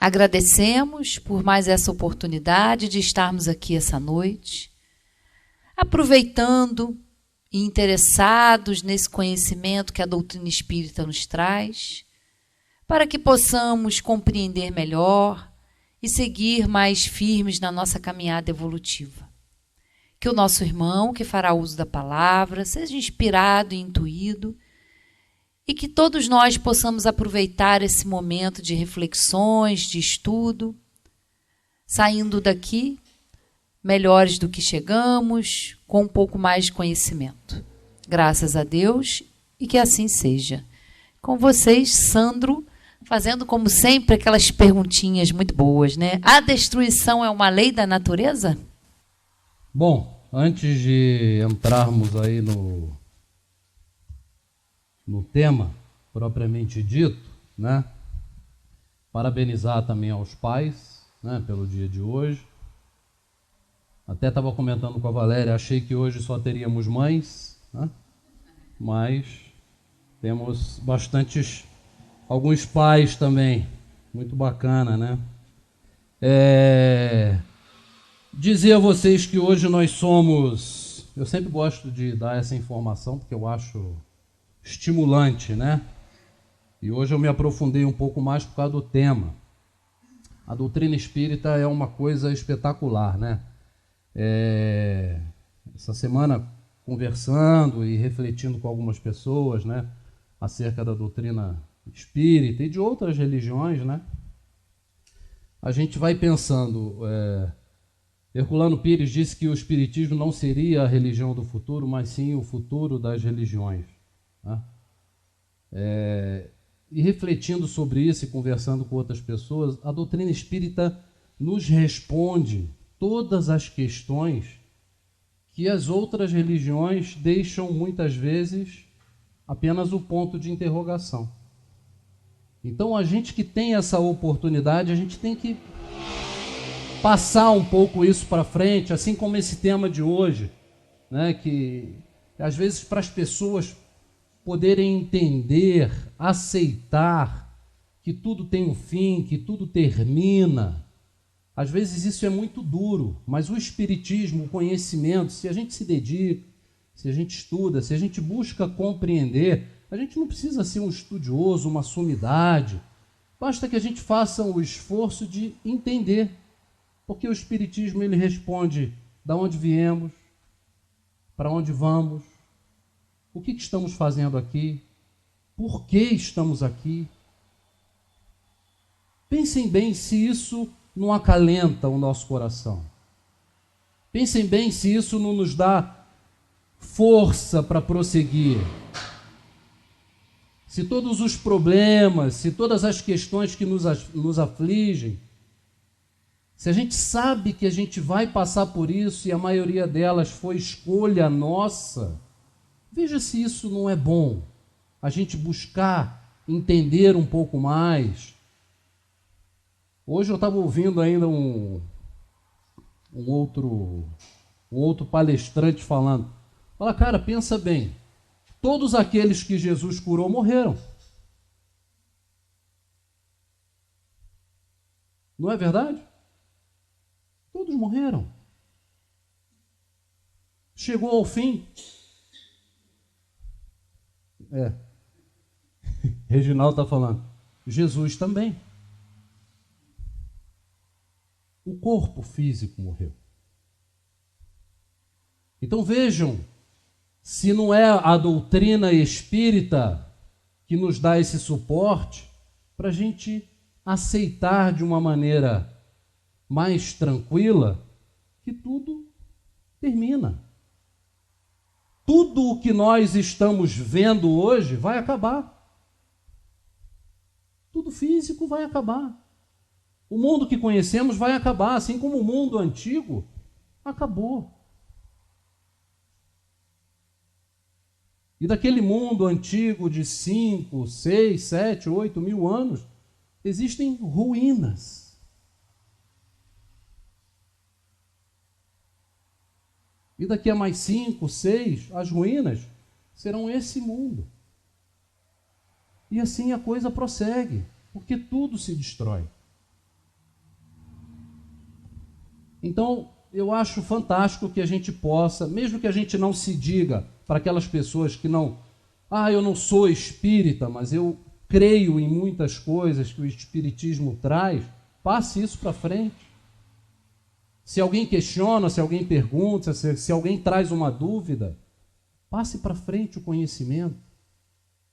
Agradecemos por mais essa oportunidade de estarmos aqui essa noite, aproveitando e interessados nesse conhecimento que a doutrina espírita nos traz, para que possamos compreender melhor e seguir mais firmes na nossa caminhada evolutiva. Que o nosso irmão, que fará uso da palavra, seja inspirado e intuído, e que todos nós possamos aproveitar esse momento de reflexões, de estudo, saindo daqui melhores do que chegamos, com um pouco mais de conhecimento. Graças a Deus e que assim seja. Com vocês, Sandro, fazendo como sempre aquelas perguntinhas muito boas, né? A destruição é uma lei da natureza? Bom, antes de entrarmos aí no tema propriamente dito, né? Parabenizar também aos pais, né, pelo dia de hoje. Até estava comentando com a Valéria, achei que hoje só teríamos mães, né? Mas temos alguns pais também, muito bacana, né? Dizer a vocês que hoje nós somos, eu sempre gosto de dar essa informação porque eu acho estimulante, né? E hoje eu me aprofundei um pouco mais por causa do tema. A doutrina espírita é uma coisa espetacular, né? Essa semana, conversando e refletindo com algumas pessoas, né, acerca da doutrina espírita e de outras religiões, né, a gente vai pensando. Herculano Pires disse que o espiritismo não seria a religião do futuro, mas sim o futuro das religiões, né? E refletindo sobre isso e conversando com outras pessoas, a doutrina espírita nos responde todas as questões que as outras religiões deixam muitas vezes apenas o ponto de interrogação. Então, a gente que tem essa oportunidade, a gente tem que passar um pouco isso para frente, assim como esse tema de hoje, né, que às vezes para as pessoas poderem entender, aceitar que tudo tem um fim, que tudo termina. Às vezes isso é muito duro, mas o espiritismo, o conhecimento, se a gente se dedica, se a gente estuda, se a gente busca compreender, a gente não precisa ser um estudioso, uma sumidade. Basta que a gente faça o esforço de entender, porque o espiritismo ele responde de onde viemos, para onde vamos, o que estamos fazendo aqui, por que estamos aqui. Pensem bem se isso não acalenta o nosso coração. Pensem bem se isso não nos dá força para prosseguir. Se todos os problemas, se todas as questões que nos afligem, se a gente sabe que a gente vai passar por isso e a maioria delas foi escolha nossa, veja se isso não é bom. A gente buscar entender um pouco mais. Hoje eu estava ouvindo ainda um outro palestrante falando. Fala, cara, pensa bem. Todos aqueles que Jesus curou morreram. Não é verdade? Todos morreram. Chegou ao fim. Reginaldo está falando. Jesus também. O corpo físico morreu. Então vejam, se não é a doutrina espírita que nos dá esse suporte para a gente aceitar de uma maneira mais tranquila que tudo termina. Tudo o que nós estamos vendo hoje vai acabar. Tudo físico vai acabar. O mundo que conhecemos vai acabar, assim como o mundo antigo acabou. E daquele mundo antigo de 5, 6, 7, 8 mil anos, existem ruínas. E daqui a mais 5, 6, as ruínas serão esse mundo. E assim a coisa prossegue, porque tudo se destrói. Então, eu acho fantástico que a gente possa, mesmo que a gente não se diga para aquelas pessoas que não, eu não sou espírita, mas eu creio em muitas coisas que o espiritismo traz, passe isso para frente. Se alguém questiona, se alguém pergunta, se alguém traz uma dúvida, passe para frente o conhecimento,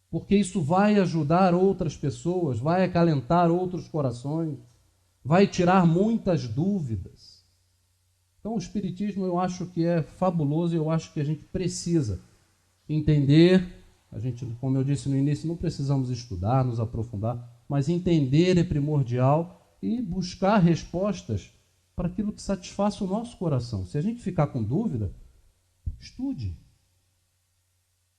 porque isso vai ajudar outras pessoas, vai acalentar outros corações, vai tirar muitas dúvidas. Então o espiritismo eu acho que é fabuloso e eu acho que a gente precisa entender. A gente, como eu disse no início, não precisamos estudar, nos aprofundar, mas entender é primordial e buscar respostas para aquilo que satisfaça o nosso coração. Se a gente ficar com dúvida, estude.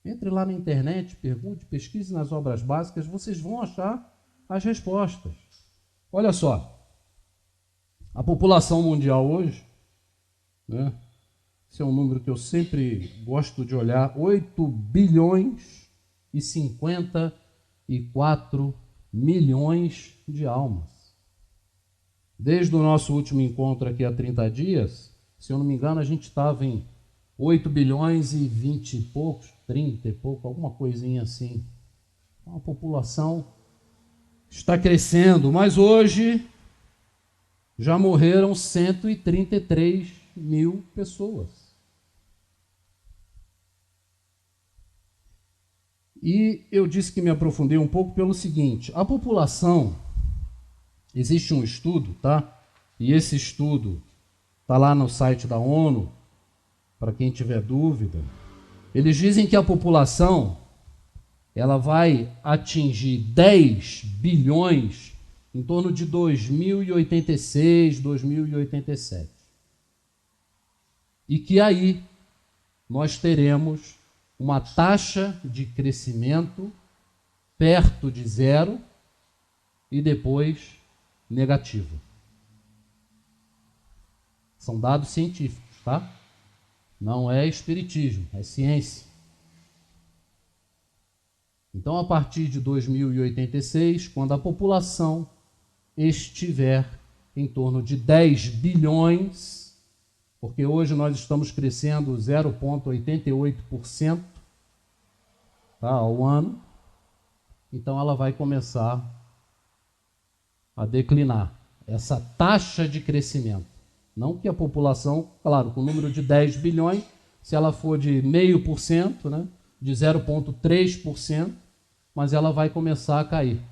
Entre lá na internet, pergunte, pesquise nas obras básicas, vocês vão achar as respostas. Olha só, a população mundial hoje, né? Esse é um número que eu sempre gosto de olhar, 8 bilhões e 54 milhões de almas. Desde o nosso último encontro aqui há 30 dias, se eu não me engano, a gente estava em 8 bilhões e 20 e poucos, 30 e pouco, alguma coisinha assim. A população está crescendo, mas hoje já morreram 133 mil pessoas. E eu disse que me aprofundei um pouco pelo seguinte, a população, existe um estudo, tá? E esse estudo está lá no site da ONU, para quem tiver dúvida. Eles dizem que a população ela vai atingir 10 bilhões em torno de 2086, 2087. E que aí nós teremos uma taxa de crescimento perto de zero e depois negativa. São dados científicos, tá? Não é espiritismo, é ciência. Então, a partir de 2086, quando a população estiver em torno de 10 bilhões, porque hoje nós estamos crescendo 0,88%, tá, ao ano, então ela vai começar a declinar. Essa taxa de crescimento. Não que a população, claro, com o número de 10 bilhões, se ela for de 0,5%, né, de 0,3%, mas ela vai começar a cair.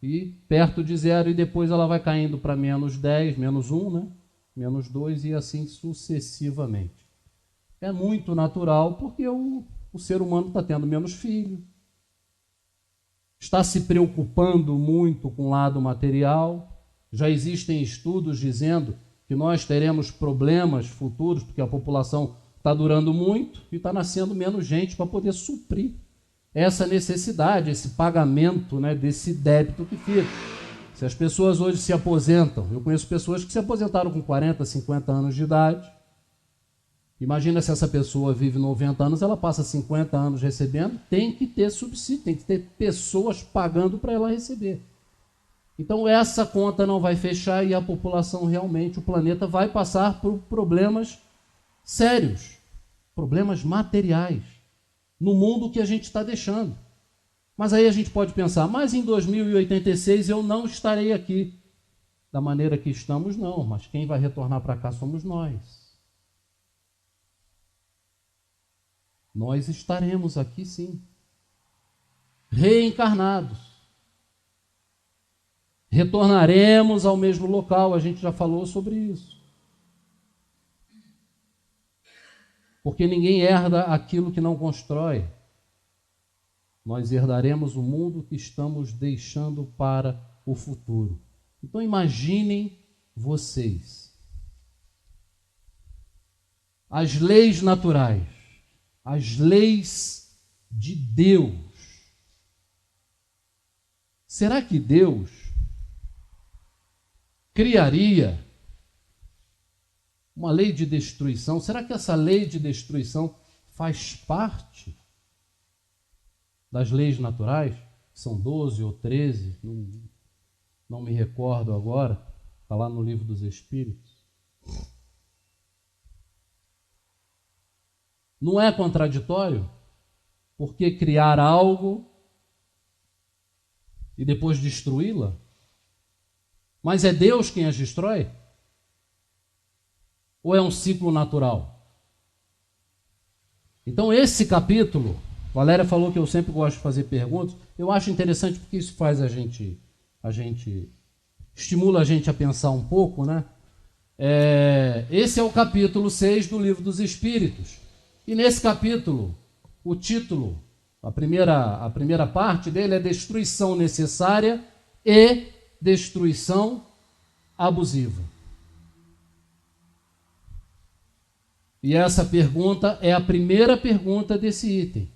E perto de zero, e depois ela vai caindo para menos 10, menos 1, né, menos 2 e assim sucessivamente. É muito natural porque o ser humano está tendo menos filhos, está se preocupando muito com o lado material. Já existem estudos dizendo que nós teremos problemas futuros, porque a população está durando muito e está nascendo menos gente para poder suprir essa necessidade, esse pagamento, né, desse débito que fica. Se as pessoas hoje se aposentam, eu conheço pessoas que se aposentaram com 40, 50 anos de idade. Imagina se essa pessoa vive 90 anos, ela passa 50 anos recebendo, tem que ter subsídio, tem que ter pessoas pagando para ela receber. Então essa conta não vai fechar e a população realmente, o planeta vai passar por problemas sérios, problemas materiais, no mundo que a gente está deixando. Mas aí a gente pode pensar, mas em 2086 eu não estarei aqui. Da maneira que estamos, não, mas quem vai retornar para cá somos nós. Nós estaremos aqui sim, reencarnados. Retornaremos ao mesmo local, a gente já falou sobre isso. Porque ninguém herda aquilo que não constrói. Nós herdaremos o mundo que estamos deixando para o futuro. Então imaginem vocês. As leis naturais, as leis de Deus. Será que Deus criaria uma lei de destruição? Será que essa lei de destruição faz parte das leis naturais? São 12 ou 13, não me recordo agora, está lá no Livro dos Espíritos. Não é contraditório? Por que criar algo e depois destruí-la? Mas é Deus quem as destrói? Ou é um ciclo natural? Então esse capítulo, Valéria falou que eu sempre gosto de fazer perguntas, eu acho interessante porque isso faz a gente estimula a gente a pensar um pouco, né? Esse é o capítulo 6 do Livro dos Espíritos. E nesse capítulo, o título, a primeira parte dele é Destruição Necessária e Destruição Abusiva. E essa pergunta é a primeira pergunta desse item.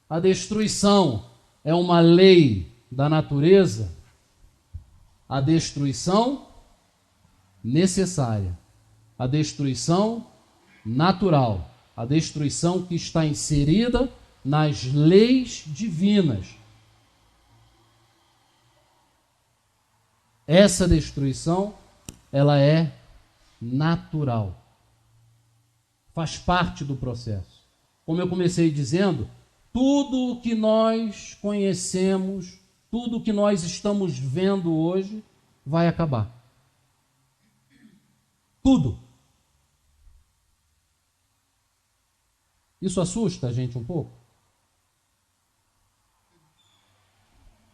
A destruição é uma lei da natureza? A destruição necessária, a destruição natural, a destruição que está inserida nas leis divinas. Essa destruição, ela é natural. Faz parte do processo. Como eu comecei dizendo, tudo o que nós conhecemos, tudo o que nós estamos vendo hoje, vai acabar. Tudo. Isso assusta a gente um pouco?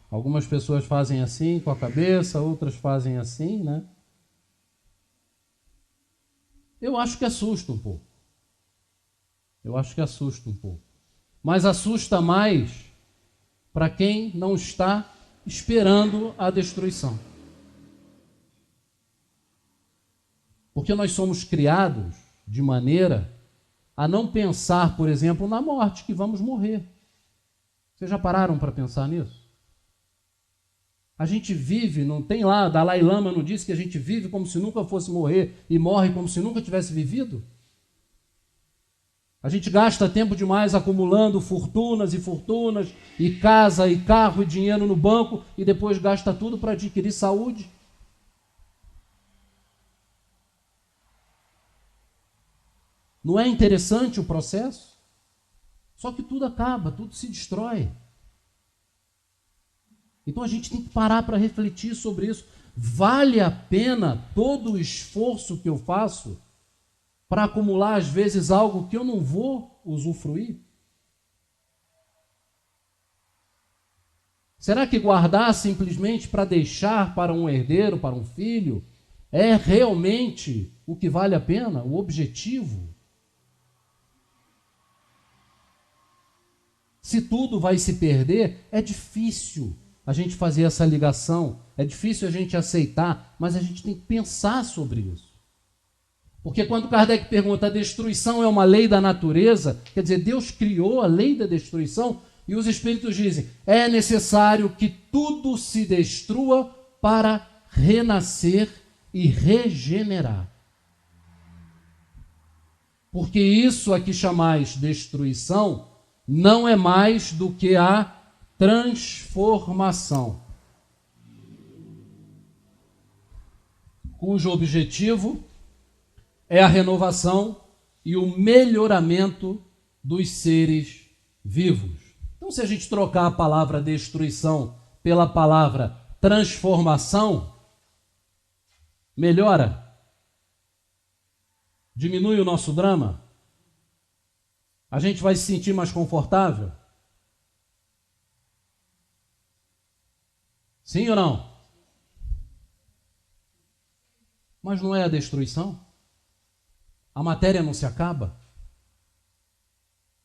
Algumas pessoas fazem assim com a cabeça, outras fazem assim, né? Eu acho que assusta um pouco. Mas assusta mais para quem não está esperando a destruição. Porque nós somos criados de maneira a não pensar, por exemplo, na morte, que vamos morrer. Vocês já pararam para pensar nisso? A gente vive, não tem lá, Dalai Lama não disse que a gente vive como se nunca fosse morrer e morre como se nunca tivesse vivido? A gente gasta tempo demais acumulando fortunas e fortunas, e casa, e carro, e dinheiro no banco, e depois gasta tudo para adquirir saúde. Não é interessante o processo? Só que tudo acaba, tudo se destrói. Então a gente tem que parar para refletir sobre isso. Vale a pena todo o esforço que eu faço para acumular, às vezes, algo que eu não vou usufruir? Será que guardar simplesmente para deixar para um herdeiro, para um filho, é realmente o que vale a pena, o objetivo? Se tudo vai se perder, é difícil a gente fazer essa ligação, é difícil a gente aceitar, mas a gente tem que pensar sobre isso. Porque quando Kardec pergunta, a destruição é uma lei da natureza, quer dizer, Deus criou a lei da destruição, e os espíritos dizem, é necessário que tudo se destrua para renascer e regenerar. Porque isso a que chamais destruição não é mais do que a transformação, cujo objetivo é a renovação e o melhoramento dos seres vivos. Então, se a gente trocar a palavra destruição pela palavra transformação, melhora? Diminui o nosso drama? A gente vai se sentir mais confortável? Sim ou não? Mas não é a destruição? A matéria não se acaba?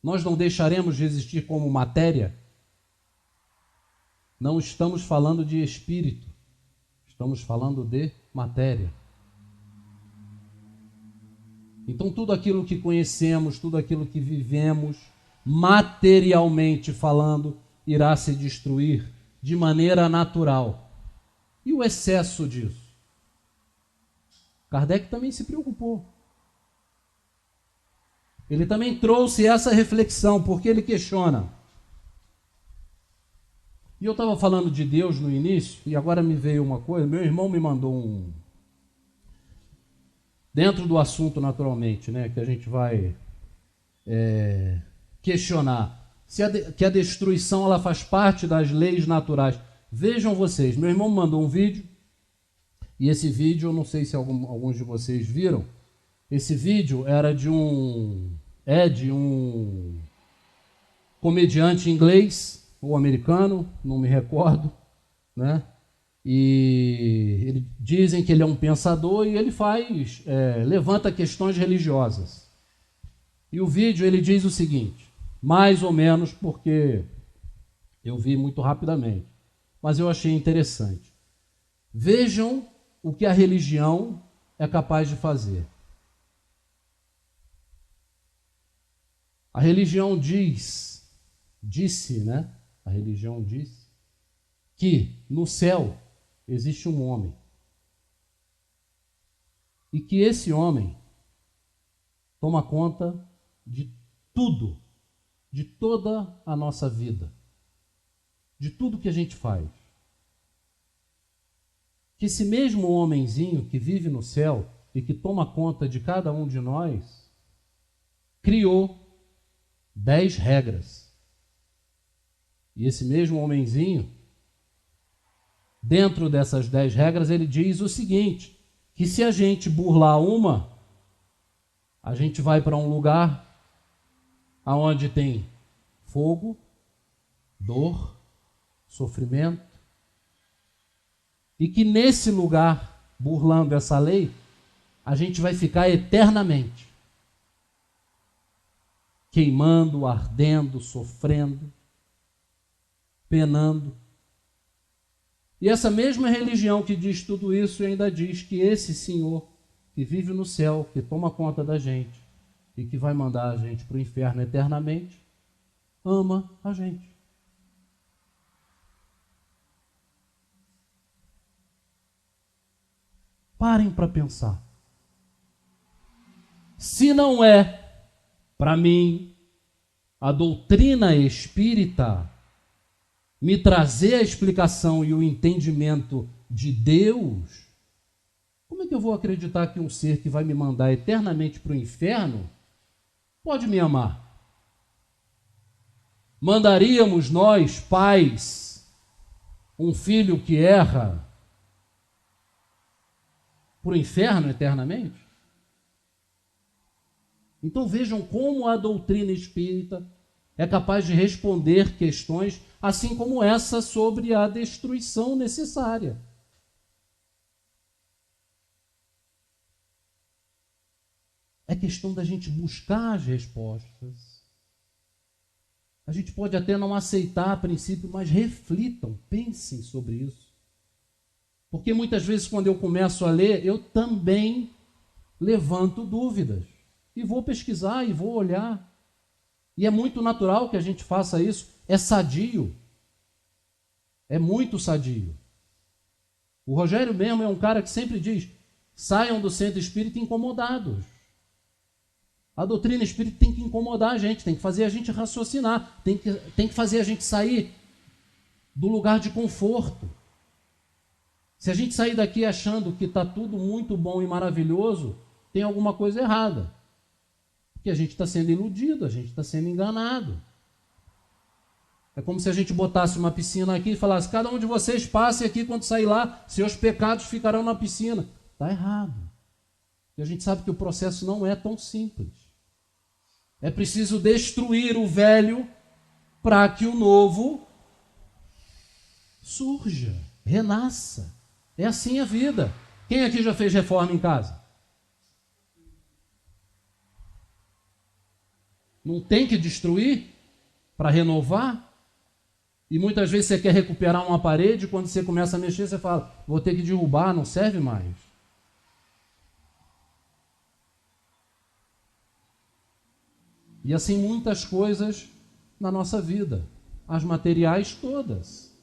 Nós não deixaremos de existir como matéria? Não estamos falando de espírito, estamos falando de matéria. Então tudo aquilo que conhecemos, tudo aquilo que vivemos, materialmente falando, irá se destruir de maneira natural. E o excesso disso? Kardec também se preocupou. Ele também trouxe essa reflexão, porque ele questiona. E eu estava falando de Deus no início, e agora me veio uma coisa, meu irmão me mandou dentro do assunto naturalmente, né, que a gente vai questionar que a destruição ela faz parte das leis naturais. Vejam vocês, meu irmão mandou um vídeo, e esse vídeo, eu não sei se alguns de vocês viram, esse vídeo era de um comediante inglês ou americano, não me recordo, né? E dizem que ele é um pensador e ele levanta questões religiosas. E o vídeo ele diz o seguinte, mais ou menos porque eu vi muito rapidamente, mas eu achei interessante. Vejam o que a religião é capaz de fazer. A religião disse, né? A religião diz que no céu existe um homem e que esse homem toma conta de tudo, de toda a nossa vida, de tudo que a gente faz. Que esse mesmo homenzinho que vive no céu e que toma conta de cada um de nós, criou 10 regras. E esse mesmo homenzinho, dentro dessas 10 regras, ele diz o seguinte, que se a gente burlar uma, a gente vai para um lugar onde tem fogo, dor, sofrimento, e que nesse lugar, burlando essa lei, a gente vai ficar eternamente queimando, ardendo, sofrendo, penando. E essa mesma religião que diz tudo isso ainda diz que esse Senhor que vive no céu, que toma conta da gente e que vai mandar a gente para o inferno eternamente, ama a gente. Parem para pensar. Se não é, para mim, a doutrina espírita me trazer a explicação e o entendimento de Deus, como é que eu vou acreditar que um ser que vai me mandar eternamente para o inferno pode me amar? Mandaríamos nós, pais, um filho que erra para o inferno eternamente? Então vejam como a doutrina espírita é capaz de responder questões assim como essa sobre a destruição necessária. É questão da gente buscar as respostas. A gente pode até não aceitar a princípio, mas reflitam, pensem sobre isso. Porque muitas vezes quando eu começo a ler, eu também levanto dúvidas. E vou pesquisar e vou olhar. E é muito natural que a gente faça isso. É sadio. É muito sadio. O Rogério mesmo é um cara que sempre diz, saiam do centro espírita incomodados. A doutrina espírita tem que incomodar a gente, tem que fazer a gente raciocinar, tem que fazer a gente sair do lugar de conforto. Se a gente sair daqui achando que está tudo muito bom e maravilhoso, tem alguma coisa errada. Porque a gente está sendo iludido, a gente está sendo enganado. É como se a gente botasse uma piscina aqui e falasse, cada um de vocês passe aqui quando sair lá, seus pecados ficarão na piscina. Está errado. E a gente sabe que o processo não é tão simples. É preciso destruir o velho para que o novo surja, renasça. É assim a vida. Quem aqui já fez reforma em casa? Não tem que destruir para renovar? E muitas vezes você quer recuperar uma parede, quando você começa a mexer, você fala, vou ter que derrubar, não serve mais. E assim muitas coisas na nossa vida, as materiais todas.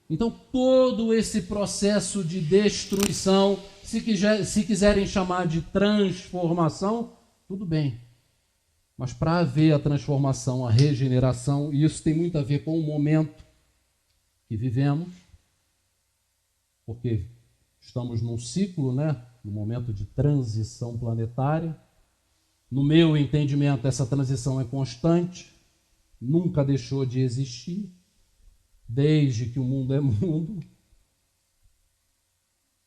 Então todo esse processo de destruição, se quiserem chamar de transformação, tudo bem. Mas para haver a transformação, a regeneração, e isso tem muito a ver com o momento que vivemos, porque estamos num ciclo, né, num momento de transição planetária, No meu entendimento, essa transição é constante, nunca deixou de existir, desde que o mundo é mundo.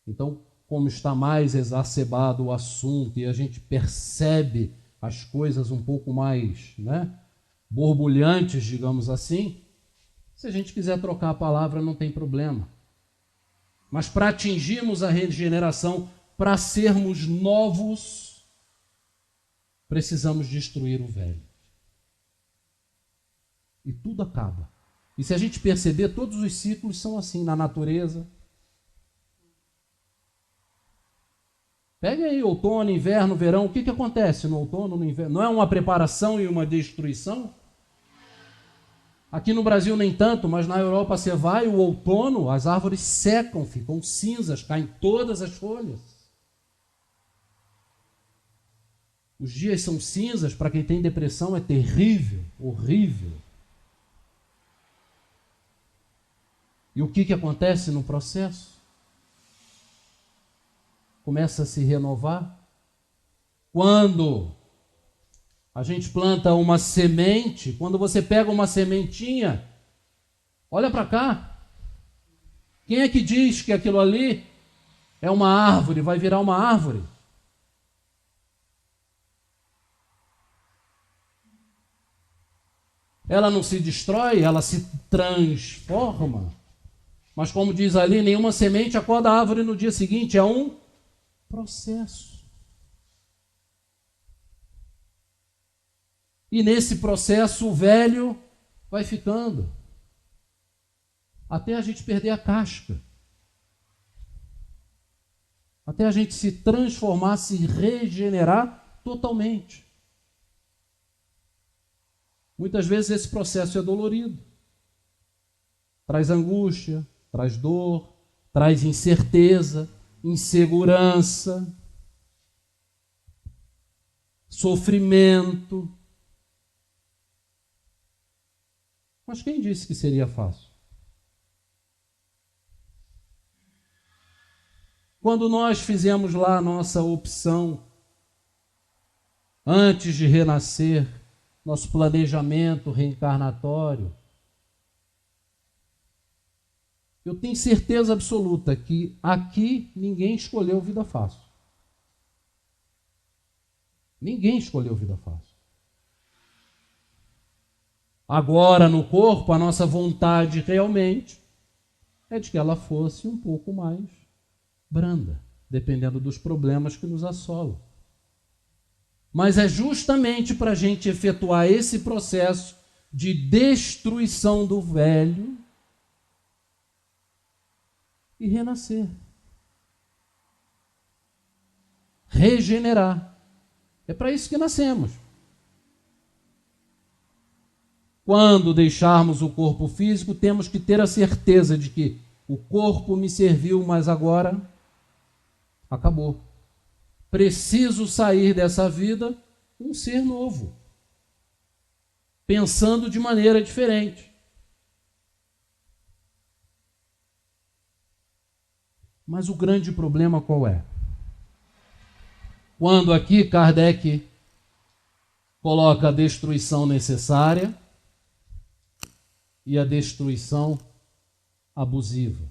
Então, como está mais exacerbado o assunto e a gente percebe as coisas um pouco mais, borbulhantes, digamos assim, se a gente quiser trocar a palavra, não tem problema. Mas para atingirmos a regeneração, para sermos novos, precisamos destruir o velho. E tudo acaba. E se a gente perceber, todos os ciclos são assim na natureza. Pega aí outono, inverno, verão. O que acontece no outono, no inverno? Não é uma preparação e uma destruição? Aqui no Brasil nem tanto, mas na Europa você vai, o outono, as árvores secam, ficam cinzas, caem todas as folhas. Os dias são cinzas, para quem tem depressão é terrível, horrível. E o que acontece no processo? Começa a se renovar. Quando a gente planta uma semente, quando você pega uma sementinha, olha para cá. Quem é que diz que aquilo ali é uma árvore, vai virar uma árvore? Ela não se destrói, ela se transforma. Mas como diz ali, nenhuma semente acorda a árvore no dia seguinte, é um processo. E nesse processo o velho vai ficando, até a gente perder a casca, até a gente se transformar, se regenerar totalmente. Muitas vezes esse processo é dolorido, traz angústia, traz dor, traz incerteza, insegurança, sofrimento. Mas quem disse que seria fácil? Quando nós fizemos lá a nossa opção, antes de renascer, nosso planejamento reencarnatório, eu tenho certeza absoluta que aqui ninguém escolheu vida fácil. Ninguém escolheu vida fácil. Agora, no corpo, a nossa vontade realmente é de que ela fosse um pouco mais branda, dependendo dos problemas que nos assolam. Mas é justamente para a gente efetuar esse processo de destruição do velho e renascer. Regenerar. É para isso que nascemos. Quando deixarmos o corpo físico, temos que ter a certeza de que o corpo me serviu, mas agora acabou. Preciso sair dessa vida um ser novo, pensando de maneira diferente. Mas o grande problema qual é? Quando aqui Kardec coloca a destruição necessária e a destruição abusiva.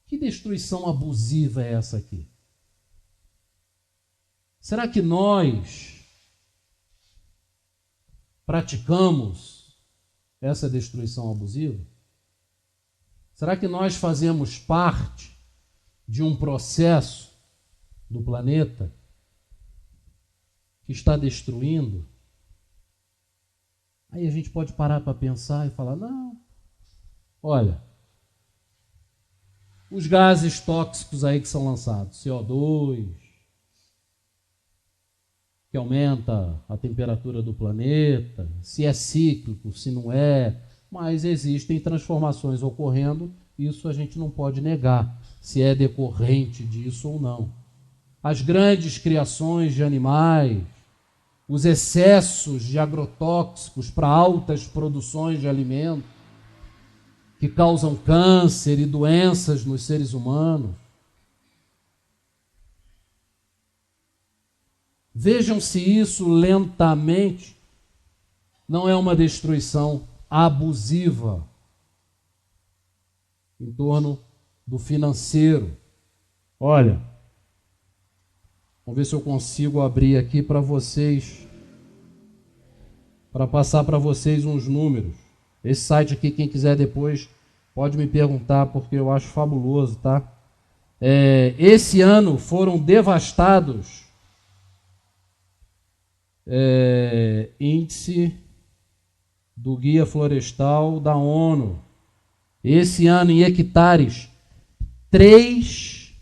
Que destruição abusiva é essa aqui? Será que nós praticamos essa destruição abusiva? Será que nós fazemos parte de um processo do planeta que está destruindo? Aí a gente pode parar para pensar e falar, não, olha, os gases tóxicos aí que são lançados, CO2, que aumenta a temperatura do planeta, se é cíclico, se não é, mas existem transformações ocorrendo, isso a gente não pode negar, se é decorrente disso ou não. As grandes criações de animais, os excessos de agrotóxicos para altas produções de alimento, que causam câncer e doenças nos seres humanos. Vejam se isso lentamente não é uma destruição abusiva em torno do financeiro. Olha, vamos ver se eu consigo abrir aqui para vocês, para passar para vocês uns números. Esse site aqui, quem quiser depois, pode me perguntar, porque eu acho fabuloso, tá? Esse ano foram devastados, índice do Guia Florestal da ONU, esse ano em hectares, 3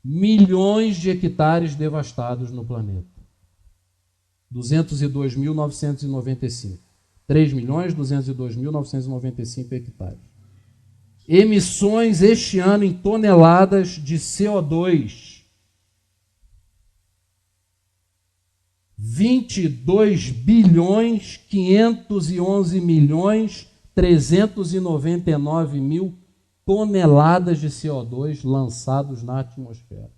milhões de hectares devastados no planeta. 202.995. 3.202.995 hectares. Emissões este ano em toneladas de CO2. 22.511.399.000 toneladas de CO2 lançados na atmosfera.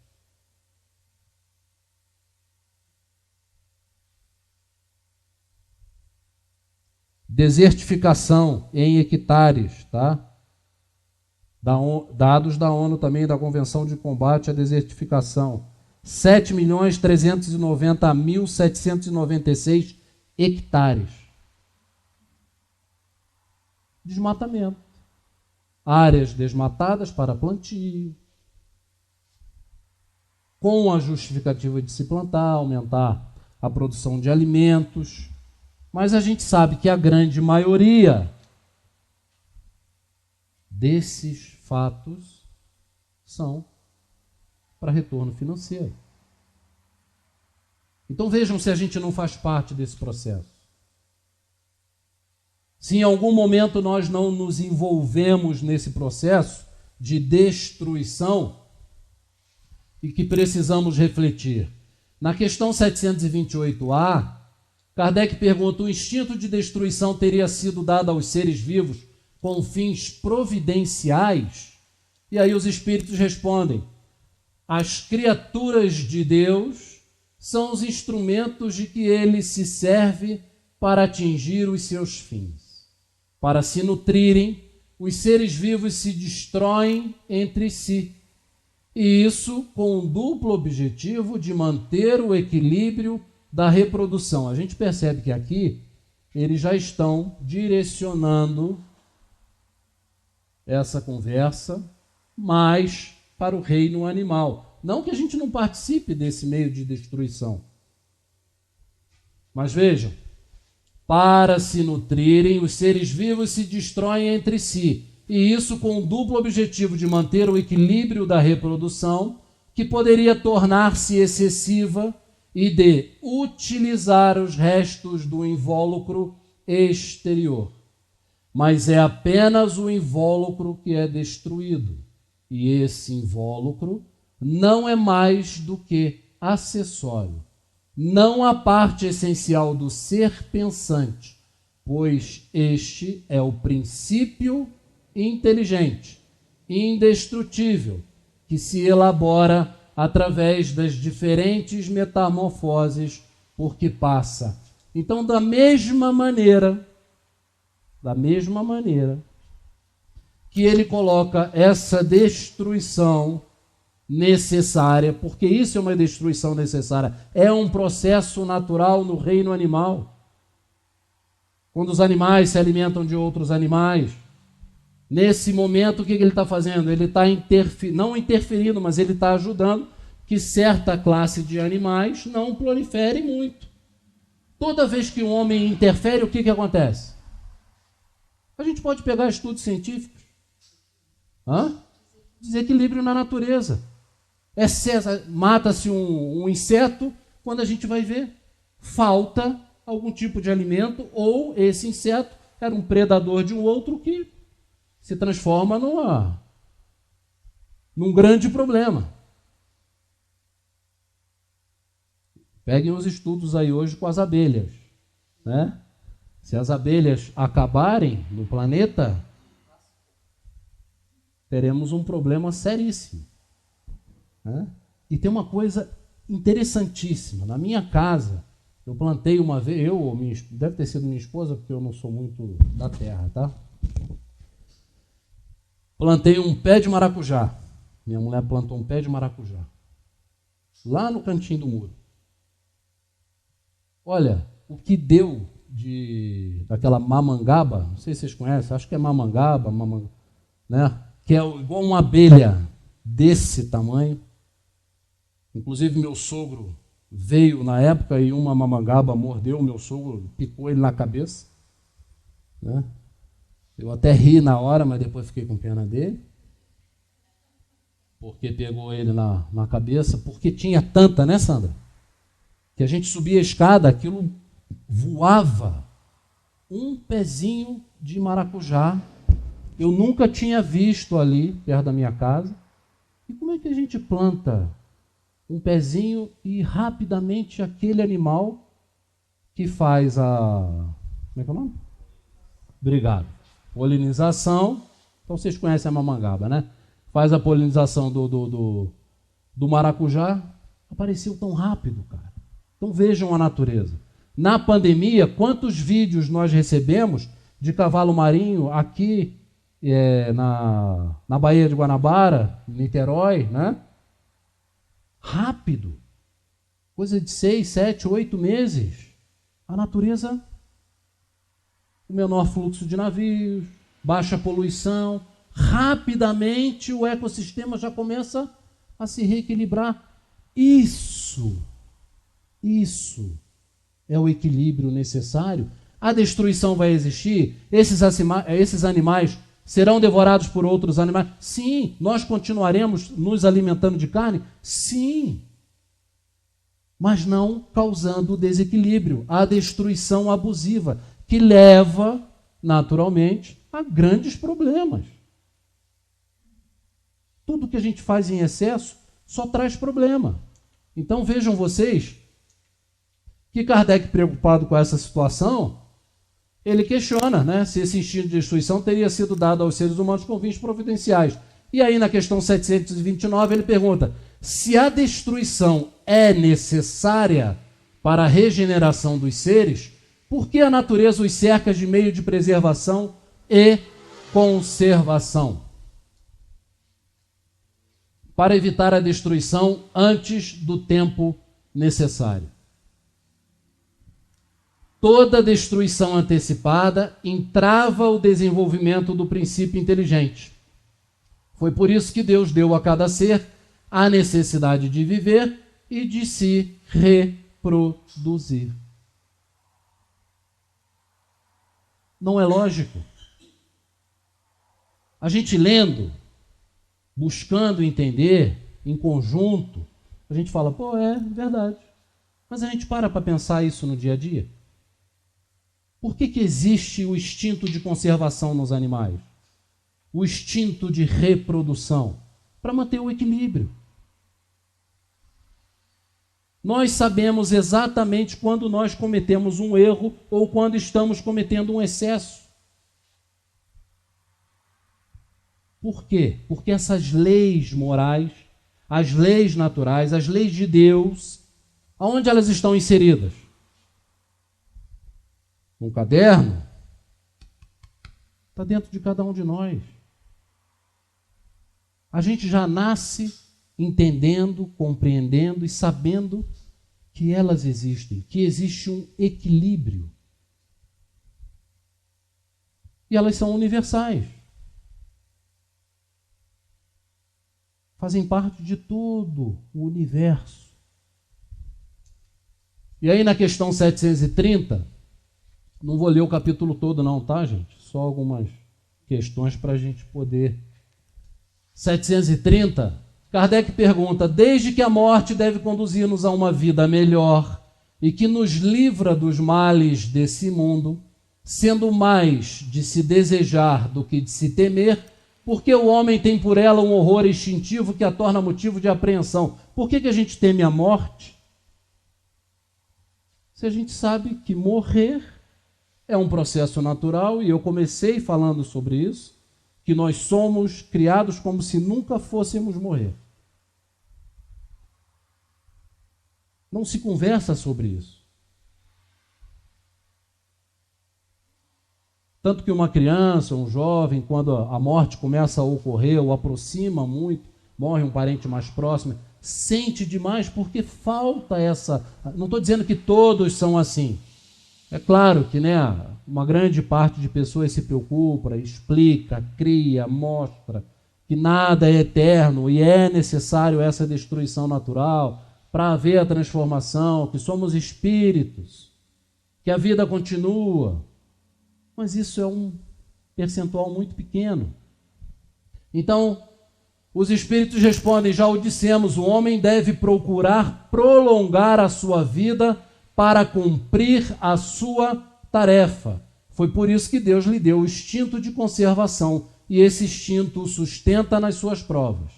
Desertificação em hectares, tá? Dados da ONU também, da Convenção de Combate à Desertificação. 7.390.796 hectares. Desmatamento. Áreas desmatadas para plantio. Com a justificativa de se plantar, aumentar a produção de alimentos. Mas a gente sabe que a grande maioria desses fatos são para retorno financeiro. Então vejam se a gente não faz parte desse processo. Se em algum momento nós não nos envolvemos nesse processo de destruição e que precisamos refletir. Na questão 728A, Kardec pergunta: o instinto de destruição teria sido dado aos seres vivos com fins providenciais? E aí os espíritos respondem: as criaturas de Deus são os instrumentos de que ele se serve para atingir os seus fins. Para se nutrirem, os seres vivos se destroem entre si. E isso com o duplo objetivo de manter o equilíbrio da reprodução. A gente percebe que aqui eles já estão direcionando essa conversa mais para o reino animal. Não que a gente não participe desse meio de destruição. Mas vejam, para se nutrirem, os seres vivos se destroem entre si. E isso com o duplo objetivo de manter o equilíbrio da reprodução, que poderia tornar-se excessiva, e de utilizar os restos do invólucro exterior. Mas é apenas o invólucro que é destruído. E esse invólucro não é mais do que acessório, não a parte essencial do ser pensante, pois este é o princípio inteligente, indestrutível, que se elabora através das diferentes metamorfoses por que passa. Então, da mesma maneira que ele coloca essa destruição necessária, porque isso é uma destruição necessária, é um processo natural no reino animal. Quando os animais se alimentam de outros animais, nesse momento o que ele está fazendo? Ele está não interferindo, mas ele está ajudando que certa classe de animais não prolifere muito. Toda vez que um homem interfere, o que acontece? A gente pode pegar estudos científicos. Desequilíbrio na natureza. Mata-se um inseto, quando a gente vai ver, falta algum tipo de alimento, ou esse inseto era um predador de um outro que se transforma num grande problema. Peguem os estudos aí hoje com as abelhas, né? Se as abelhas acabarem no planeta, teremos um problema seríssimo, né? E tem uma coisa interessantíssima. Na minha casa, eu plantei uma vez, deve ter sido minha esposa, porque eu não sou muito da terra, tá? Plantei um pé de maracujá. Minha mulher plantou um pé de maracujá. Lá no cantinho do muro. Olha, o que deu daquela mamangaba, não sei se vocês conhecem, acho que é mamangaba, né? Que é igual uma abelha desse tamanho. Inclusive meu sogro veio na época e uma mamangaba mordeu o meu sogro, picou ele na cabeça, né? Eu até ri na hora, mas depois fiquei com pena dele, porque pegou ele na cabeça, porque tinha tanta, né, Sandra? Que a gente subia a escada, aquilo voava. Um pezinho de maracujá, eu nunca tinha visto ali, perto da minha casa. E como é que a gente planta um pezinho e rapidamente aquele animal que faz como é que é o nome? Obrigado. Polinização. Então vocês conhecem a mamangaba, né? Faz a polinização do maracujá. Apareceu tão rápido, cara. Então vejam a natureza. Na pandemia, quantos vídeos nós recebemos de cavalo marinho aqui na Baía de Guanabara, Niterói, né? Rápido. Coisa de 6, 7, 8 meses. A natureza, o menor fluxo de navios, baixa poluição. Rapidamente o ecossistema já começa a se reequilibrar. Isso é o equilíbrio necessário. A destruição vai existir? Esses animais serão devorados por outros animais? Sim. Nós continuaremos nos alimentando de carne? Sim. Mas não causando desequilíbrio, a destruição abusiva, que leva, naturalmente, a grandes problemas. Tudo que a gente faz em excesso só traz problema. Então vejam vocês que Kardec, preocupado com essa situação, ele questiona, né, se esse instinto de destruição teria sido dado aos seres humanos com fins providenciais. E aí, na questão 729, ele pergunta: se a destruição é necessária para a regeneração dos seres, por que a natureza os cerca de meio de preservação e conservação? Para evitar a destruição antes do tempo necessário. Toda destruição antecipada entrava o desenvolvimento do princípio inteligente. Foi por isso que Deus deu a cada ser a necessidade de viver e de se reproduzir. Não é lógico? A gente lendo, buscando entender em conjunto, a gente fala, pô, é verdade. Mas a gente para pensar isso no dia a dia. Por que existe o instinto de conservação nos animais? O instinto de reprodução? Para manter o equilíbrio. Nós sabemos exatamente quando nós cometemos um erro ou quando estamos cometendo um excesso. Por quê? Porque essas leis morais, as leis naturais, as leis de Deus, aonde elas estão inseridas? Um caderno? Está dentro de cada um de nós. A gente já nasce entendendo, compreendendo e sabendo que elas existem, que existe um equilíbrio. E elas são universais. Fazem parte de todo o universo. E aí na questão 730, não vou ler o capítulo todo não, tá, gente? Só algumas questões para a gente poder... 730, Kardec pergunta: desde que a morte deve conduzir-nos a uma vida melhor e que nos livra dos males desse mundo, sendo mais de se desejar do que de se temer, porque o homem tem por ela um horror instintivo que a torna motivo de apreensão. Por que a gente teme a morte? Se a gente sabe que morrer é um processo natural, e eu comecei falando sobre isso, que nós somos criados como se nunca fôssemos morrer. Não se conversa sobre isso. Tanto que uma criança, um jovem, quando a morte começa a ocorrer ou aproxima muito, morre um parente mais próximo, sente demais porque falta essa... Não estou dizendo que todos são assim. É claro que, né, uma grande parte de pessoas se preocupa, explica, cria, mostra que nada é eterno e é necessário essa destruição natural para haver a transformação, que somos espíritos, que a vida continua. Mas isso é um percentual muito pequeno. Então, os espíritos respondem, já o dissemos, o homem deve procurar prolongar a sua vida para cumprir a sua tarefa. Foi por isso que Deus lhe deu o instinto de conservação, e esse instinto o sustenta nas suas provas.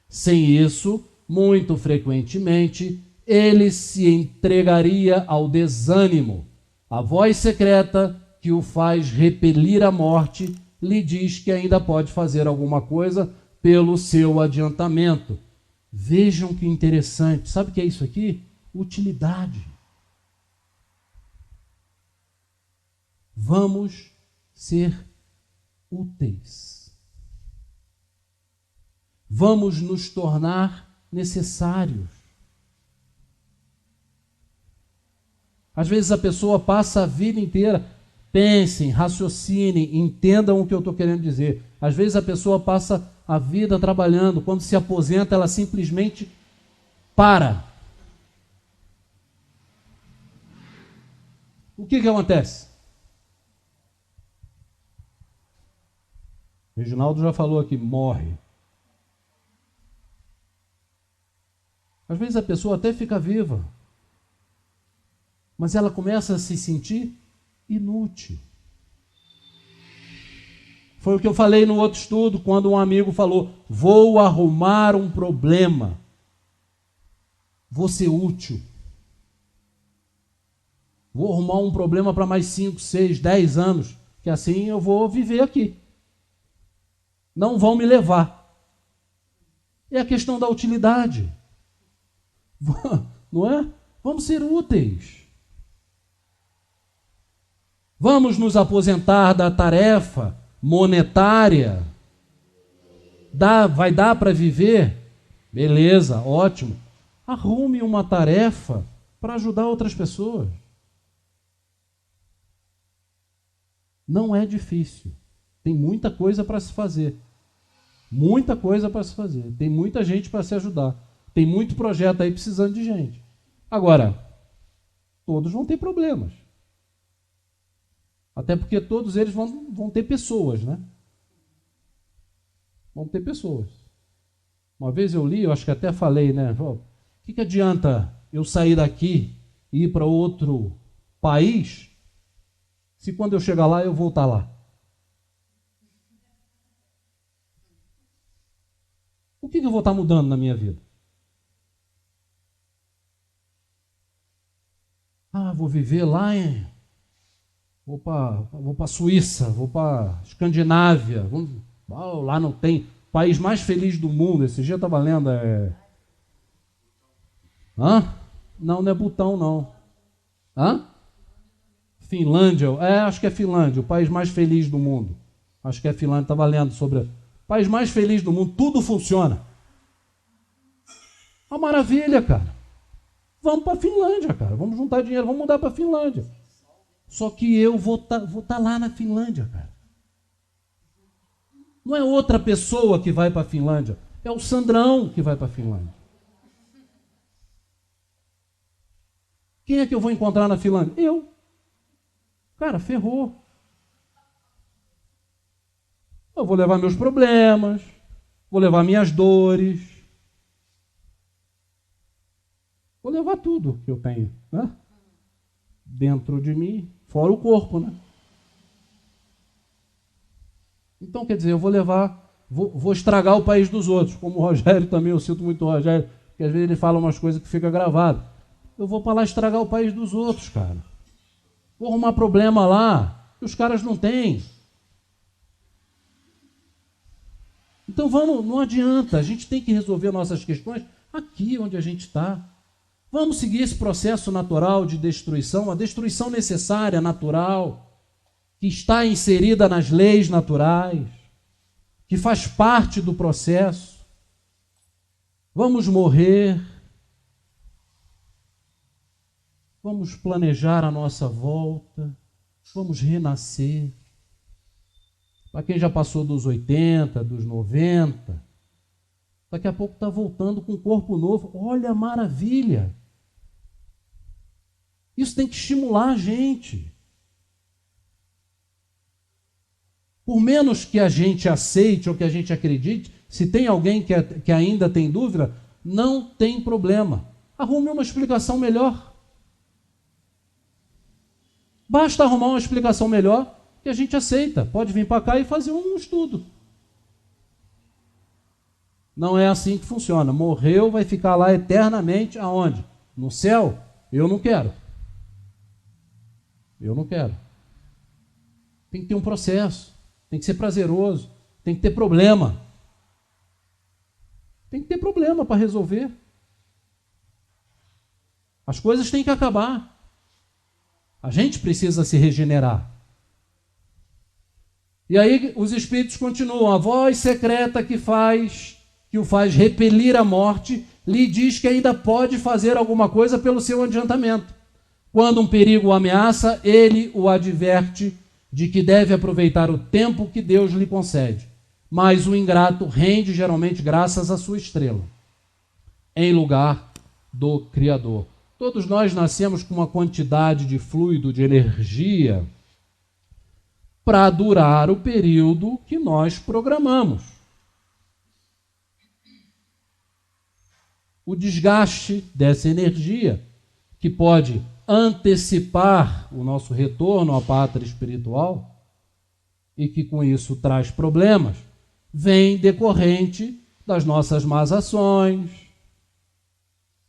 Sem isso, muito frequentemente, ele se entregaria ao desânimo. A voz secreta que o faz repelir a morte lhe diz que ainda pode fazer alguma coisa pelo seu adiantamento. Vejam que interessante. Sabe o que é isso aqui? Utilidade. Vamos ser úteis. Vamos nos tornar necessários. Às vezes a pessoa passa a vida inteira, pensem, raciocinem, entendam o que eu estou querendo dizer. Às vezes a pessoa passa a vida trabalhando, quando se aposenta ela simplesmente para. O que acontece? O Reginaldo já falou aqui, morre. Às vezes a pessoa até fica viva, mas ela começa a se sentir inútil. Foi o que eu falei no outro estudo, quando um amigo falou, vou arrumar um problema, vou ser útil. Vou arrumar um problema para mais 5, 6, 10 anos, que assim eu vou viver aqui. Não vão me levar. É a questão da utilidade. Não é? Vamos ser úteis. Vamos nos aposentar da tarefa monetária. Vai dar para viver? Beleza, ótimo. Arrume uma tarefa para ajudar outras pessoas. Não é difícil. Tem muita coisa para se fazer. Muita coisa para se fazer. Tem muita gente para se ajudar. Tem muito projeto aí precisando de gente. Agora, todos vão ter problemas. Até porque todos eles vão ter pessoas, né? Vão ter pessoas. Uma vez eu li, eu acho que até falei, né? O que adianta eu sair daqui e ir para outro país se quando eu chegar lá eu vou estar lá? O que eu vou estar mudando na minha vida? Vou viver lá vou para a Suíça, vou para a Escandinávia. Lá não tem país mais feliz do mundo. Esse dia eu estava lendo. Não é Butão, não. Finlândia. Acho que é Finlândia, o país mais feliz do mundo. Acho que é Finlândia. Estava lendo sobre o país mais feliz do mundo. Tudo funciona. Uma maravilha, cara. Vamos para a Finlândia, cara. Vamos juntar dinheiro, vamos mudar para a Finlândia. Só que eu vou tá lá na Finlândia, cara. Não é outra pessoa que vai para a Finlândia. É o Sandrão que vai para a Finlândia. Quem é que eu vou encontrar na Finlândia? Eu. Cara, ferrou. Eu vou levar meus problemas, vou levar minhas dores, vou levar tudo que eu tenho, né? Dentro de mim, fora o corpo, né? Então, quer dizer, eu vou levar, vou estragar o país dos outros, como o Rogério também, eu sinto muito o Rogério, porque às vezes ele fala umas coisas que fica gravado. Eu vou para lá estragar o país dos outros, cara. Vou arrumar problema lá, que os caras não têm. Então não adianta, a gente tem que resolver nossas questões aqui onde a gente está. Vamos seguir esse processo natural de destruição, a destruição necessária, natural, que está inserida nas leis naturais, que faz parte do processo. Vamos morrer. Vamos planejar a nossa volta. Vamos renascer. Para quem já passou dos 80, dos 90, daqui a pouco está voltando com um corpo novo. Olha a maravilha! Isso tem que estimular a gente. Por menos que a gente aceite ou que a gente acredite, se tem alguém que ainda tem dúvida, não tem problema. Arrume uma explicação melhor. Basta arrumar uma explicação melhor que a gente aceita. Pode vir para cá e fazer um estudo. Não é assim que funciona. Morreu, vai ficar lá eternamente. Aonde? No céu? Eu não quero. Eu não quero. Tem que ter um processo. Tem que ser prazeroso. Tem que ter problema. Tem que ter problema para resolver. As coisas têm que acabar. A gente precisa se regenerar. E aí os espíritos continuam. A voz secreta que o faz repelir a morte, lhe diz que ainda pode fazer alguma coisa pelo seu adiantamento. Quando um perigo o ameaça, ele o adverte de que deve aproveitar o tempo que Deus lhe concede. Mas o ingrato rende geralmente graças à sua estrela, em lugar do Criador. Todos nós nascemos com uma quantidade de fluido, de energia, para durar o período que nós programamos. O desgaste dessa energia, que pode antecipar o nosso retorno à pátria espiritual, e que com isso traz problemas, vem decorrente das nossas más ações.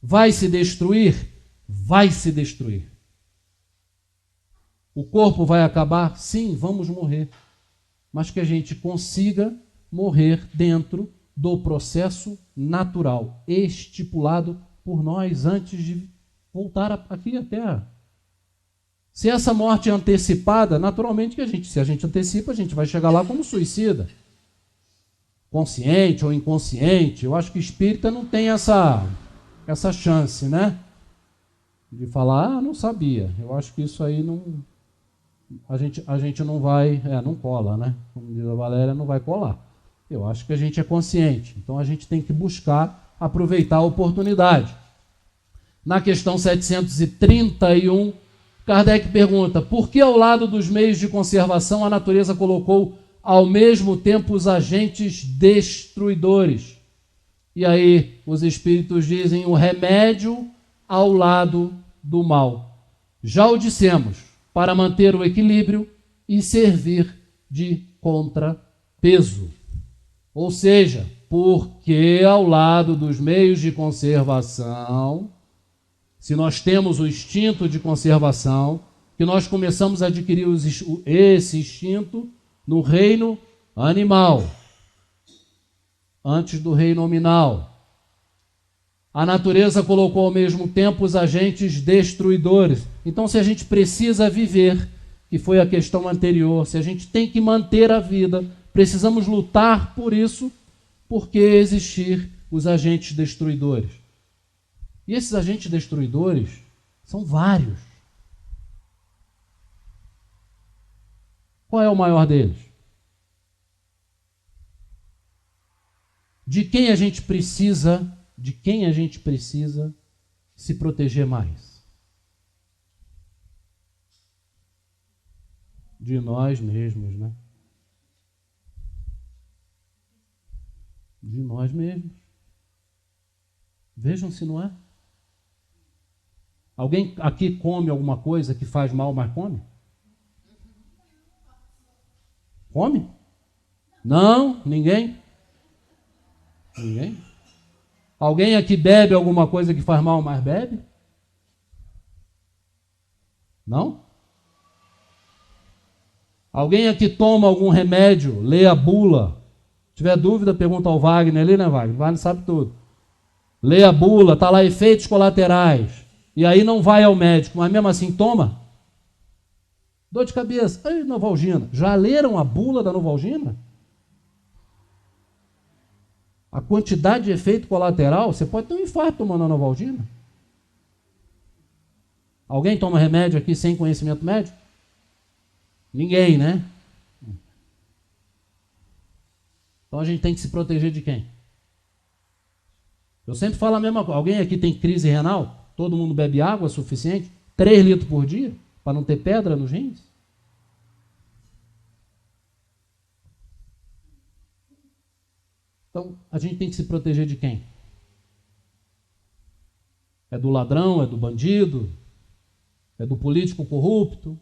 Vai se destruir? Vai se destruir. O corpo vai acabar? Sim, vamos morrer. Mas que a gente consiga morrer dentro do processo natural, estipulado por nós antes de voltar aqui à Terra. Se essa morte é antecipada, naturalmente que se a gente antecipa, a gente vai chegar lá como suicida. Consciente ou inconsciente. Eu acho que espírita não tem essa chance, né? De falar, não sabia. Eu acho que isso aí não... A gente não vai... não cola, né? Como diz a Valéria, não vai colar. Eu acho que a gente é consciente. Então a gente tem que buscar aproveitar a oportunidade. Na questão 731, Kardec pergunta: por que ao lado dos meios de conservação a natureza colocou ao mesmo tempo os agentes destruidores? E aí os espíritos dizem o remédio ao lado do mal. Já o dissemos, para manter o equilíbrio e servir de contrapeso. Ou seja, porque ao lado dos meios de conservação, se nós temos o instinto de conservação, que nós começamos a adquirir esse instinto no reino animal, antes do reino nominal. A natureza colocou ao mesmo tempo os agentes destruidores. Então, se a gente precisa viver, que foi a questão anterior, se a gente tem que manter a vida, precisamos lutar por isso, porque existir os agentes destruidores. E esses agentes destruidores são vários. Qual é o maior deles? De quem a gente precisa se proteger mais? De nós mesmos, né? De nós mesmos. Vejam se não é. Alguém aqui come alguma coisa que faz mal, mas come? Come? Não? Ninguém? Ninguém? Alguém aqui bebe alguma coisa que faz mal, mas bebe? Não? Alguém aqui toma algum remédio, lê a bula? Se tiver dúvida, pergunta ao Wagner ali, né, Wagner? O Wagner sabe tudo. lê a bula, está lá efeitos colaterais, e aí não vai ao médico, mas mesmo assim toma. Dor de cabeça, ai, Novalgina. Já leram a bula da Novalgina? A quantidade de efeito colateral, você pode ter um infarto tomando a Novalgina. Alguém toma remédio aqui sem conhecimento médico? Ninguém, né? Então a gente tem que se proteger de quem? Eu sempre falo a mesma coisa. Alguém aqui tem crise renal? Todo mundo bebe água suficiente? 3 litros por dia? Para não ter pedra nos rins? Então, a gente tem que se proteger de quem? É do ladrão? É do bandido? É do político corrupto?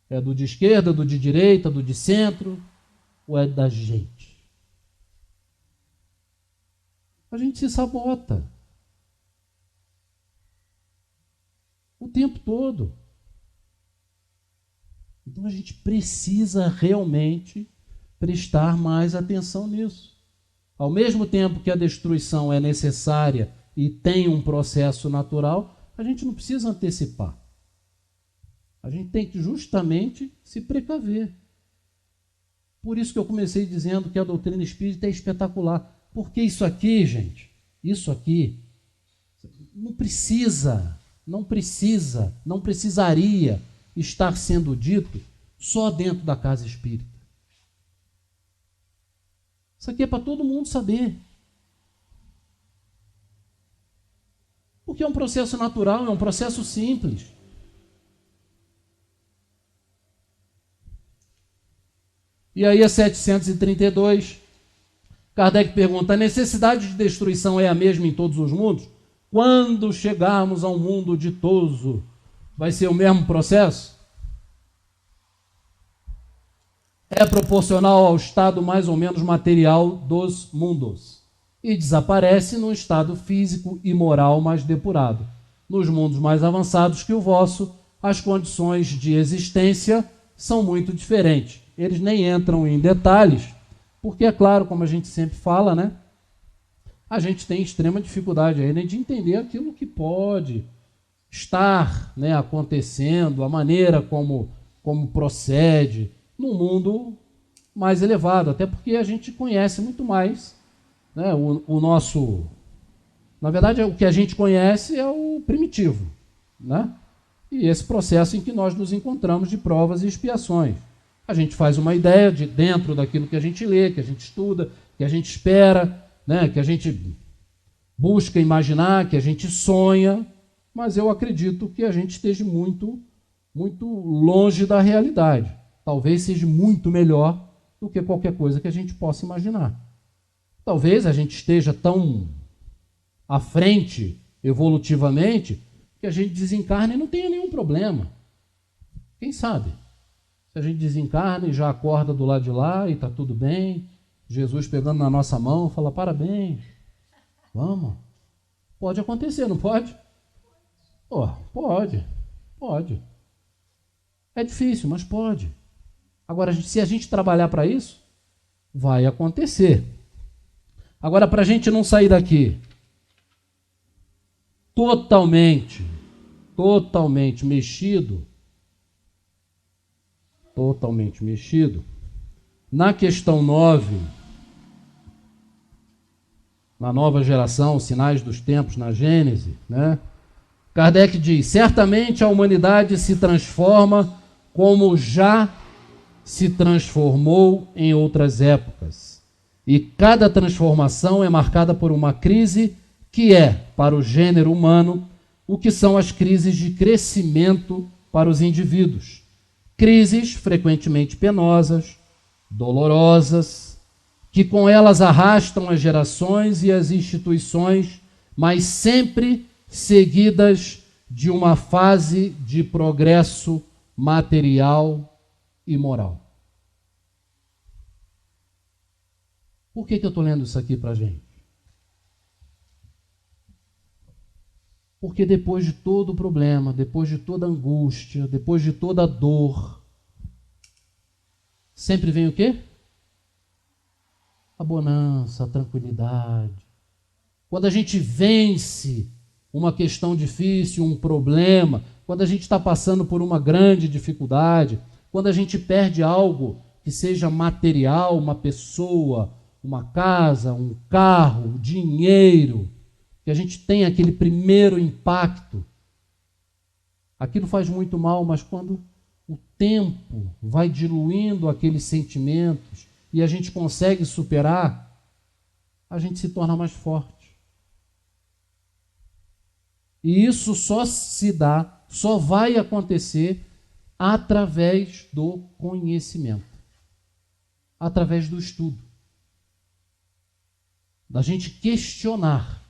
É do de esquerda, do de direita, do de centro? Ou é da gente? A gente se sabota o tempo todo. Então a gente precisa realmente prestar mais atenção nisso. Ao mesmo tempo que a destruição é necessária e tem um processo natural, a gente não precisa antecipar. A gente tem que justamente se precaver. Por isso que eu comecei dizendo que a doutrina espírita é espetacular. Porque isso aqui, gente, isso aqui, não precisaria estar sendo dito só dentro da casa espírita. Isso aqui é para todo mundo saber. Porque é um processo natural, é um processo simples. E aí, a 732, Kardec pergunta: a necessidade de destruição é a mesma em todos os mundos? Quando chegarmos a um mundo ditoso, vai ser o mesmo processo? É proporcional ao estado mais ou menos material dos mundos e desaparece num estado físico e moral mais depurado. Nos mundos mais avançados que o vosso, as condições de existência são muito diferentes. Eles nem entram em detalhes, porque é claro, como a gente sempre fala, né? A gente tem extrema dificuldade aí, né, de entender aquilo que pode estar, né, acontecendo, a maneira como procede num mundo mais elevado, até porque a gente conhece muito mais, né, o nosso... Na verdade, o que a gente conhece é o primitivo, né? E esse processo em que nós nos encontramos de provas e expiações. A gente faz uma ideia de dentro daquilo que a gente lê, que a gente estuda, que a gente espera, né, que a gente busca imaginar, que a gente sonha, mas eu acredito que a gente esteja muito, muito longe da realidade. Talvez seja muito melhor do que qualquer coisa que a gente possa imaginar. Talvez a gente esteja tão à frente, evolutivamente, que a gente desencarne e não tenha nenhum problema. Quem sabe? Se a gente desencarna e já acorda do lado de lá e está tudo bem, Jesus pegando na nossa mão, fala: parabéns, vamos. Pode acontecer, não pode? Oh, pode. É difícil, mas pode. Agora, se a gente trabalhar para isso, vai acontecer. Agora, para a gente não sair daqui totalmente mexido, na questão 9, na nova geração, sinais dos tempos, na Gênese, né? Kardec diz: certamente a humanidade se transforma como já se transformou em outras épocas. E cada transformação é marcada por uma crise que é, para o gênero humano, o que são as crises de crescimento para os indivíduos. Crises frequentemente penosas, dolorosas, que com elas arrastam as gerações e as instituições, mas sempre seguidas de uma fase de progresso material e moral. Por que eu estou lendo isso aqui para a gente? Porque depois de todo o problema, depois de toda a angústia, depois de toda a dor, sempre vem o quê? A bonança, a tranquilidade. quando a gente vence uma questão difícil, um problema, quando a gente está passando por uma grande dificuldade, quando a gente perde algo que seja material, uma pessoa, uma casa, um carro, dinheiro, que a gente tem aquele primeiro impacto, aquilo faz muito mal, mas quando o tempo vai diluindo aqueles sentimentos e a gente consegue superar, a gente se torna mais forte. E isso só se dá, só vai acontecer através do conhecimento, através do estudo, da gente questionar.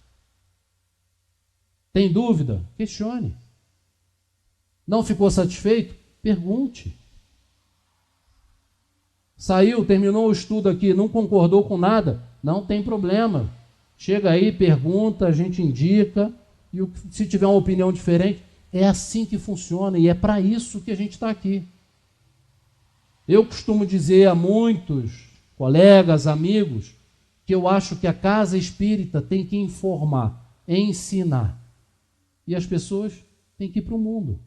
Tem dúvida? Questione. Não ficou satisfeito? Pergunte. Saiu, terminou o estudo aqui, não concordou com nada? Não tem problema. Chega aí, pergunta, a gente indica, e se tiver uma opinião diferente, é assim que funciona e é para isso que a gente está aqui. Eu costumo dizer a muitos colegas, amigos, que eu acho que a casa espírita tem que informar, ensinar. E as pessoas têm que ir para o mundo.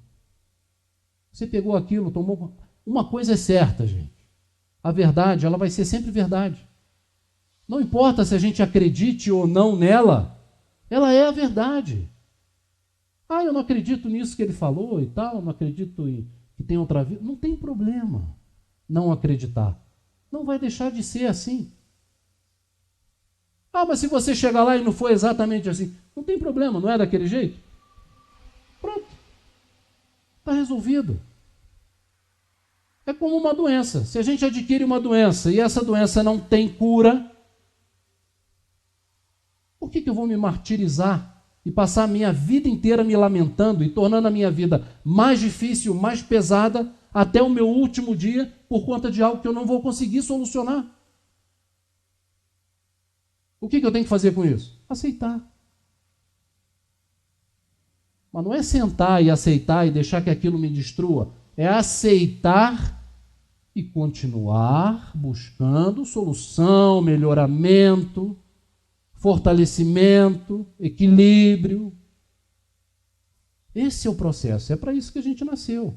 Você pegou aquilo, tomou... Uma coisa é certa, gente. A verdade, ela vai ser sempre verdade. Não importa se a gente acredite ou não nela, ela é a verdade. Ah, eu não acredito nisso que ele falou e tal, não acredito que tem outra vida. Não tem problema não acreditar. Não vai deixar de ser assim. Ah, mas se você chegar lá e não for exatamente assim, não tem problema, não é daquele jeito? Pronto. Está resolvido. É como uma doença. Se a gente adquire uma doença e essa doença não tem cura, por que eu vou me martirizar e passar a minha vida inteira me lamentando e tornando a minha vida mais difícil, mais pesada, até o meu último dia, por conta de algo que eu não vou conseguir solucionar? O que eu tenho que fazer com isso? Aceitar. Mas não é sentar e aceitar e deixar que aquilo me destrua. É aceitar e continuar buscando solução, melhoramento, fortalecimento, equilíbrio. Esse é o processo, é para isso que a gente nasceu.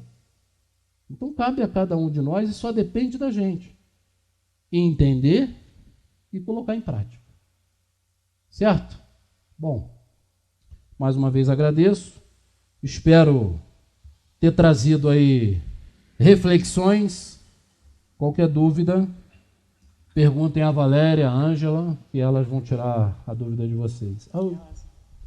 Então cabe a cada um de nós e só depende da gente entender e colocar em prática. Certo? Bom, mais uma vez agradeço, espero ter trazido aí reflexões. Qualquer dúvida, perguntem a Valéria, a Ângela, que elas vão tirar a dúvida de vocês.